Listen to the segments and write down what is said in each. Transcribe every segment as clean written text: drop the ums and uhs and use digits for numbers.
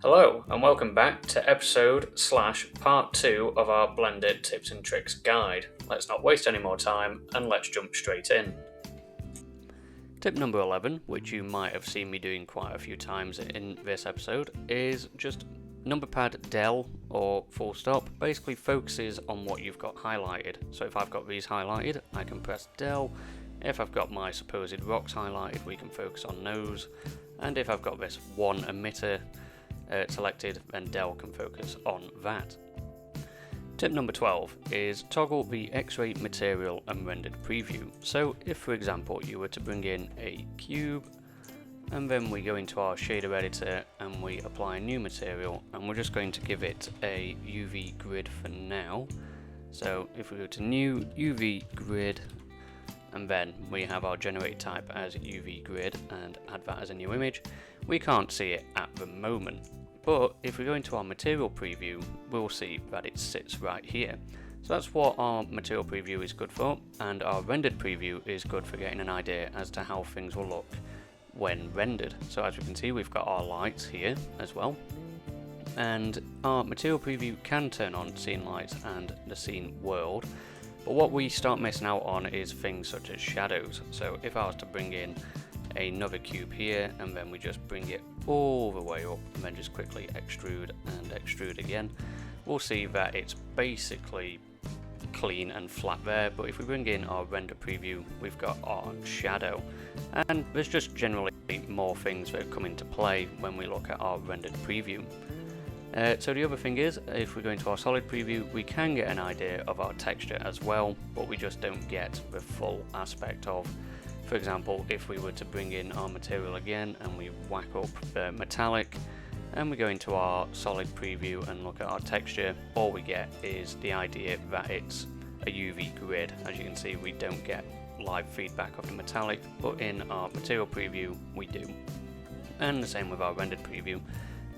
Hello and welcome back to episode/part 2 of our Blender Tips and Tricks guide. Let's not waste any more time and let's jump straight in. Tip number 11, which you might have seen me doing quite a few times in this episode, is just Numpad del or full stop basically focuses on what you've got highlighted. So if I've got these highlighted, I can press del. If I've got my supposed rocks highlighted, we can focus on those. And if I've got this one emitter selected, then del can focus on that. Tip number 12 is toggle the X-ray material and rendered preview. So if, for example, you were to bring in a cube and then we go into our shader editor and we apply a new material, and we're just going to give it a UV grid for now. So if we go to new UV grid, and then we have our generate type as UV grid and add that as a new image, we can't see it at the moment. But if we go into our material preview, we'll see that it sits right here. So that's what our material preview is good for, and our rendered preview is good for getting an idea as to how things will look when rendered. So as we can see, we've got our lights here as well. And our material preview can turn on scene lights and the scene world. But what we start missing out on is things such as shadows. So if I was to bring in another cube here and then we just bring it all the way up and then just quickly extrude and extrude again, we'll see that it's basically clean and flat there. But if we bring in our render preview, we've got our shadow, and there's just generally more things that come into play when we look at our rendered preview. So the other thing is, if we go into our solid preview, we can get an idea of our texture as well, but we just don't get the full aspect of. For example, if we were to bring in our material again and we whack up the metallic and we go into our solid preview and look at our texture, all we get is the idea that it's a UV grid. As you can see, we don't get live feedback of the metallic, but in our material preview we do. And the same with our rendered preview,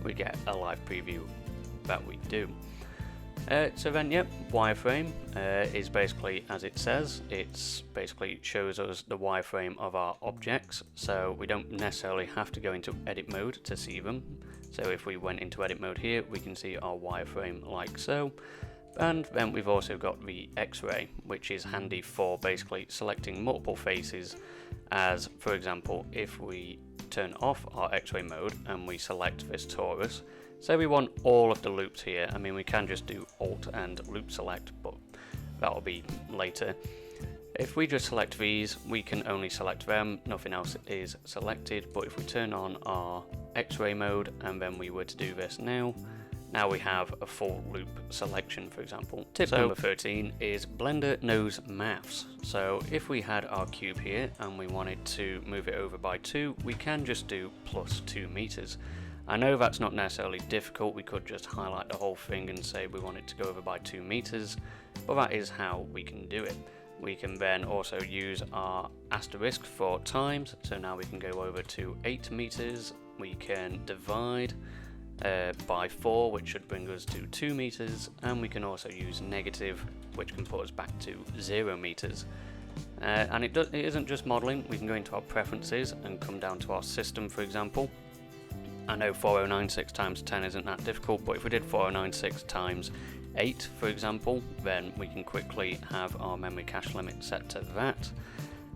we get a live preview that we do. So then, yep, wireframe is basically as it says. It's basically shows us the wireframe of our objects, so we don't necessarily have to go into edit mode to see them. So if we went into edit mode here, we can see our wireframe like so. And then we've also got the X-ray, which is handy for basically selecting multiple faces, as for example, if we turn off our X-ray mode and we select this torus, say we want all of the loops here. I mean, we can just do Alt and loop select, but that'll be later. If we just select these, we can only select them, nothing else is selected. But if we turn on our X-ray mode and then we were to do this now we have a full loop selection, for example. Tip number 13 is Blender knows maths. So if we had our cube here and we wanted to move it over by 2, we can just do plus 2 meters. I know that's not necessarily difficult. We could just highlight the whole thing and say we want it to go over by 2 meters, but that is how we can do it. We can then also use our asterisk for times, so now we can go over to 8 meters. We can divide by 4, which should bring us to 2 meters, and we can also use negative, which can put us back to 0 meters. And it isn't just modeling. We can go into our preferences and come down to our system, for example. I know 4096 times 10 isn't that difficult, but if we did 4096 times 8, for example, then we can quickly have our memory cache limit set to that.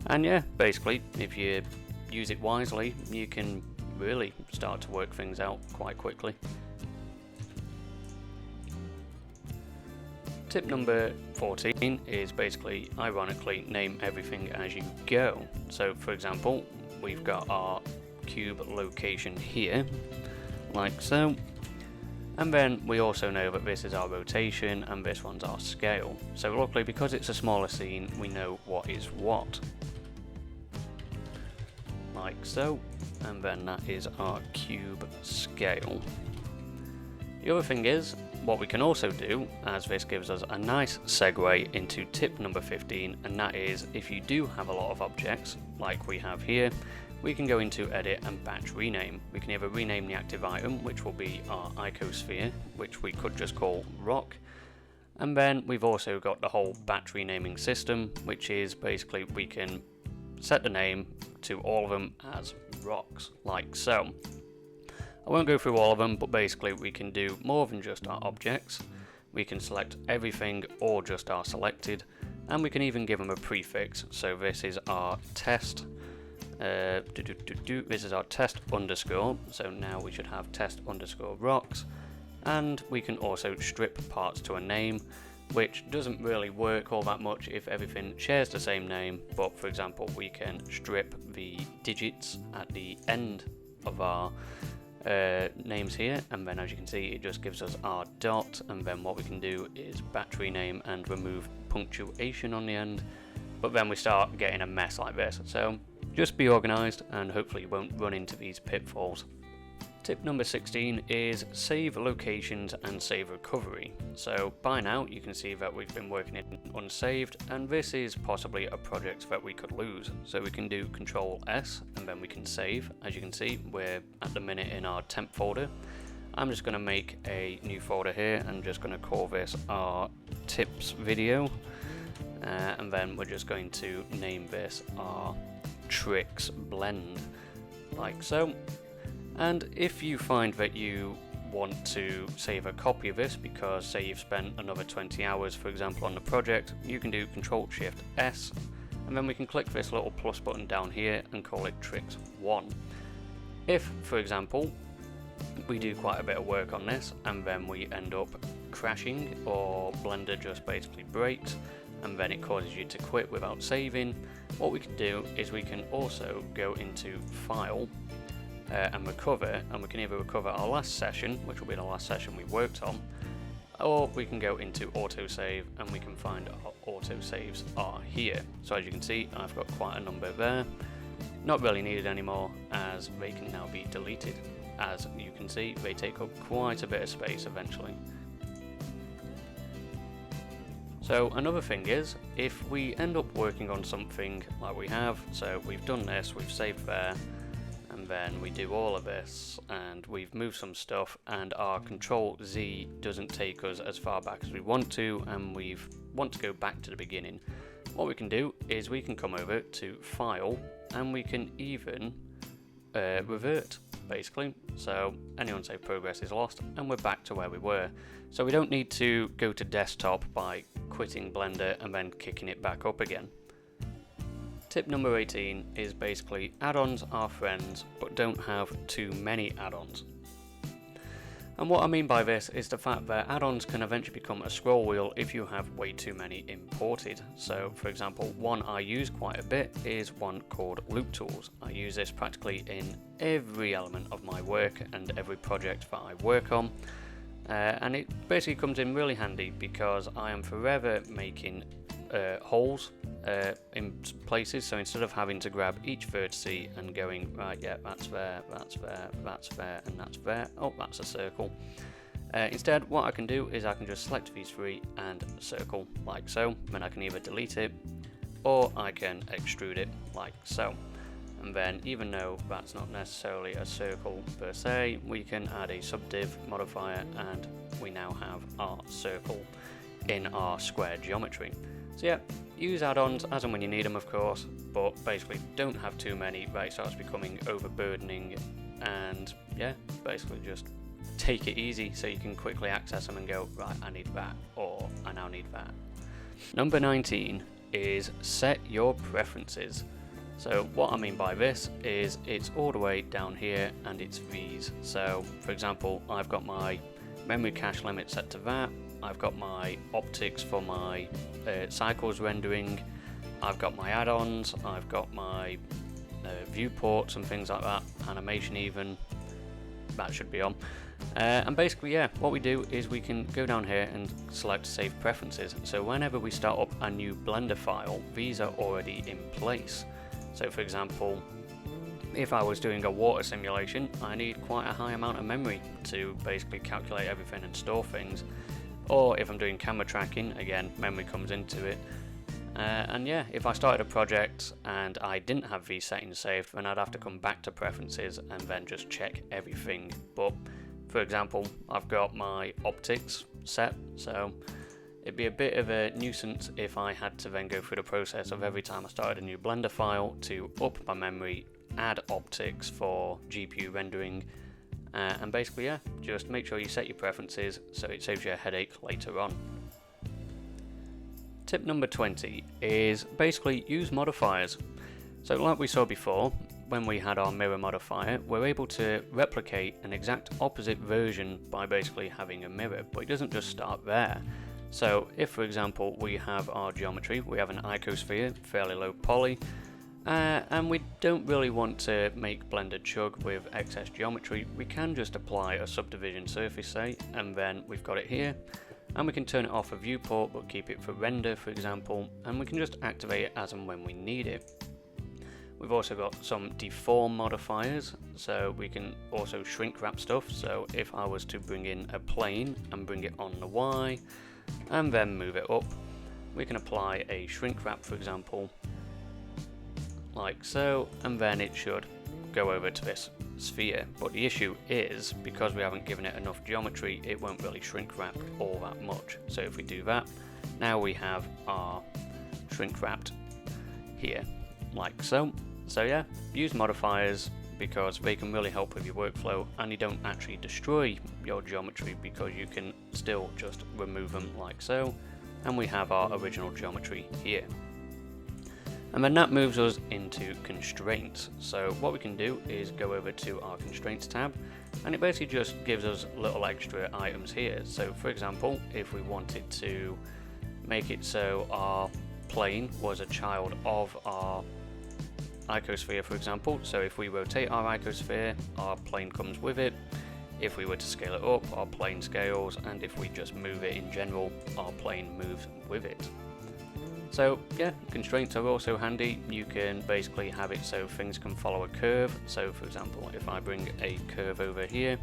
And yeah, basically, if you use it wisely, you can really start to work things out quite quickly. Tip number 14 is basically, ironically, name everything as you go. So for example, we've got our cube location here, like so, and then we also know that this is our rotation and this one's our scale. So luckily, because it's a smaller scene, we know what is what, like so, and then that is our cube scale. The other thing is, what we can also do, as this gives us a nice segue into tip number 15, and that is, if you do have a lot of objects like we have here, we can go into edit and batch rename. We can either rename the active item, which will be our icosphere, which we could just call rock, and then we've also got the whole batch renaming system, which is basically we can set the name to all of them as rocks, like so. I won't go through all of them, but basically we can do more than just our objects. We can select everything or just our selected, and we can even give them a prefix. So this is our test. This is our test underscore. So now we should have test underscore rocks, and we can also strip parts to a name, which doesn't really work all that much if everything shares the same name. But for example, we can strip the digits at the end of our names here, and then as you can see it just gives us our dot, and then what we can do is battery name and remove punctuation on the end, but then we start getting a mess like this. So just be organized and hopefully you won't run into these pitfalls. Tip number 16 is save locations and save recovery. So by now you can see that we've been working in unsaved, and this is possibly a project that we could lose. So we can do Control S and then we can save. As you can see, we're at the minute in our temp folder. I'm just going to make a new folder here and just going to call this our tips video, and then we're just going to name this our tricks blend, like so. And if you find that you want to save a copy of this because say you've spent another 20 hours for example on the project, you can do Ctrl Shift S, and then we can click this little plus button down here and call it Tricks 1. If for example we do quite a bit of work on this and then we end up crashing, or Blender just basically breaks and then it causes you to quit without saving, what we can do is we can also go into File and recover, and we can either recover our last session, which will be the last session we worked on, or we can go into autosave and we can find our autosaves are here. So as you can see, I've got quite a number there, not really needed anymore as they can now be deleted. As you can see, they take up quite a bit of space eventually. So another thing is, if we end up working on something like we have, so we've done this, we've saved there, and then we do all of this and we've moved some stuff and our Control Z doesn't take us as far back as we want to, and we want to go back to the beginning, what we can do is we can come over to File and we can even revert basically. So anyone save progress is lost and we're back to where we were. So we don't need to go to desktop by quitting Blender and then kicking it back up again. Tip number 18 is basically add-ons are friends, but don't have too many add-ons. And what I mean by this is the fact that add-ons can eventually become a scroll wheel if you have way too many imported. So for example, one I use quite a bit is one called Loop Tools. I use this practically in every element of my work and every project that I work on. And it basically comes in really handy because I am forever making holes in places, so instead of having to grab each vertex and going right, yeah, that's there, that's there, that's there, and that's there, oh, that's a circle. Instead, what I can do is I can just select these three and circle like so, then I can either delete it or I can extrude it like so. And then even though that's not necessarily a circle per se, we can add a subdiv modifier and we now have our circle in our square geometry. So yeah, use add-ons as and when you need them of course, but basically don't have too many that it starts becoming overburdening, and yeah, basically just take it easy so you can quickly access them and go, right, I need that, or I now need that. Number 19 is set your preferences. So what I mean by this is it's all the way down here and it's these. So for example, I've got my memory cache limit set to that, I've got my optics for my cycles rendering, I've got my add-ons, I've got my viewports and things like that, animation even, that should be on. And basically, yeah, what we do is we can go down here and select Save Preferences. So whenever we start up a new Blender file, these are already in place. So for example, if I was doing a water simulation, I need quite a high amount of memory to basically calculate everything and store things. Or if I'm doing camera tracking, again, memory comes into it. And yeah, if I started a project and I didn't have these settings saved, then I'd have to come back to preferences and then just check everything. But for example, I've got my optics set, so it'd be a bit of a nuisance if I had to then go through the process of every time I started a new Blender file to up my memory, add optics for GPU rendering, And basically, yeah, just make sure you set your preferences so it saves you a headache later on. Tip number 20 is basically use modifiers. So like we saw before, when we had our mirror modifier, we're able to replicate an exact opposite version by basically having a mirror, but it doesn't just start there. So if, for example, we have our geometry, we have an icosphere, fairly low poly, and we don't really want to make Blender chug with excess geometry, we can just apply a subdivision surface, say, and then we've got it here. And we can turn it off a viewport but keep it for render, for example, and we can just activate it as and when we need it. We've also got some deform modifiers, so we can also shrink wrap stuff. So if I was to bring in a plane and bring it on the Y and then move it up, we can apply a shrink wrap, for example, like so, and then it should go over to this sphere. But the issue is, because we haven't given it enough geometry, it won't really shrink wrap all that much. So if we do that, now we have our shrink wrapped here, like so. So yeah, use modifiers because they can really help with your workflow, and you don't actually destroy your geometry because you can still just remove them like so, and we have our original geometry here. And then that moves us into constraints. So what we can do is go over to our constraints tab, and it basically just gives us little extra items here. So for example, if we wanted to make it so our plane was a child of our icosphere, for example, so if we rotate our icosphere, our plane comes with it. If we were to scale it up, our plane scales, and if we just move it in general, our plane moves with it. So yeah, constraints are also handy. You can basically have it so things can follow a curve. So for example, if I bring a curve over here,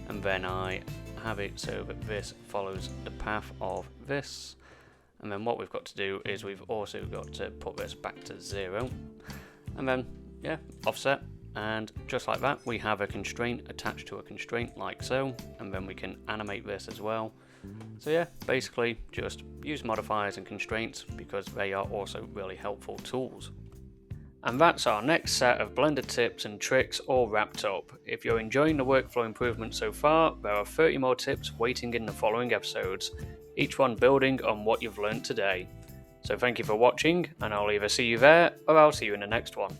and then I have it so that this follows the path of this, and then what we've got to do is we've also got to put this back to 0, and then yeah, offset, and just like that we have a constraint attached to a constraint like so, and then we can animate this as well. So yeah, basically just use modifiers and constraints because they are also really helpful tools. And that's our next set of Blender tips and tricks all wrapped up. If you're enjoying the workflow improvement so far, there are 30 more tips waiting in the following episodes, each one building on what you've learned today. So thank you for watching, and I'll either see you there or I'll see you in the next one.